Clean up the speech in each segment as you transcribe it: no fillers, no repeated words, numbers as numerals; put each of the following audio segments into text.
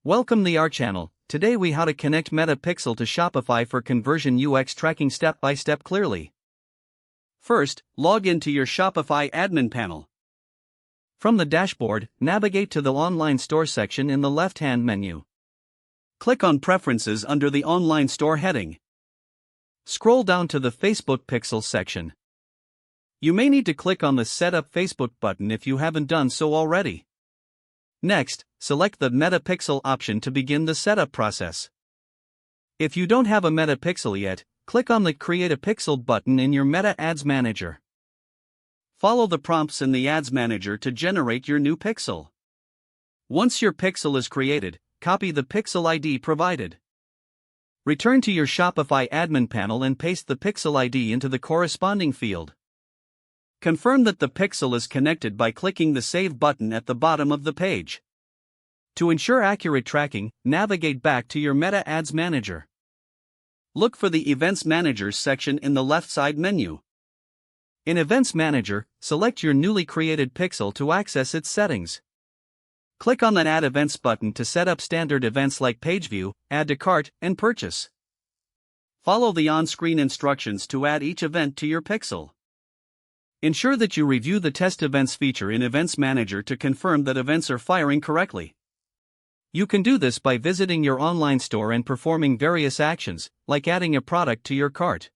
Welcome to our channel. Today we how to connect Meta Pixel to Shopify for conversion UX tracking step by step clearly. First, log into your Shopify admin panel. From the dashboard, navigate to the online store section in the left-hand menu. Click on Preferences under the Online Store heading. Scroll down to the Facebook Pixel section. You may need to click on the Set Up Facebook button if you haven't done so already. Next, select the Meta Pixel option to begin the setup process. If you don't have a Meta Pixel yet, click on the Create a Pixel button in your Meta Ads Manager. Follow the prompts in the Ads Manager to generate your new pixel. Once your pixel is created, copy the pixel ID provided. Return to your Shopify admin panel and paste the pixel ID into the corresponding field. Confirm that the pixel is connected by clicking the Save button at the bottom of the page. To ensure accurate tracking, navigate back to your Meta Ads Manager. Look for the Events Managers section in the left side menu. In Events Manager, select your newly created pixel to access its settings. Click on the Add Events button to set up standard events like Page View, Add to Cart, and Purchase. Follow the on-screen instructions to add each event to your pixel. Ensure that you review the Test Events feature in Events Manager to confirm that events are firing correctly. You can do this by visiting your online store and performing various actions, like adding a product to your cart.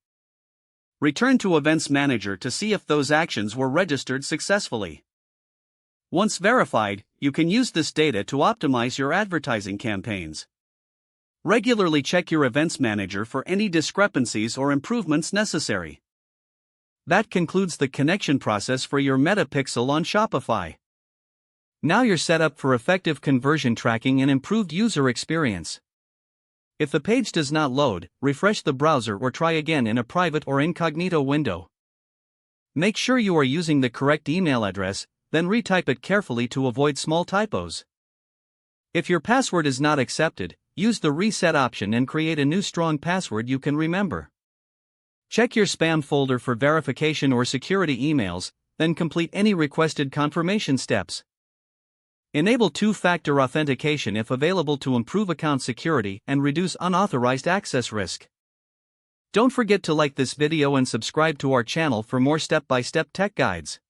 Return to Events Manager to see if those actions were registered successfully. Once verified, you can use this data to optimize your advertising campaigns. Regularly check your Events Manager for any discrepancies or improvements necessary. That concludes the connection process for your Meta Pixel on Shopify. Now you're set up for effective conversion tracking and improved user experience. If the page does not load, refresh the browser or try again in a private or incognito window. Make sure you are using the correct email address, then retype it carefully to avoid small typos. If your password is not accepted, use the reset option and create a new strong password you can remember. Check your spam folder for verification or security emails, then complete any requested confirmation steps. Enable two-factor authentication if available to improve account security and reduce unauthorized access risk. Don't forget to like this video and subscribe to our channel for more step-by-step tech guides.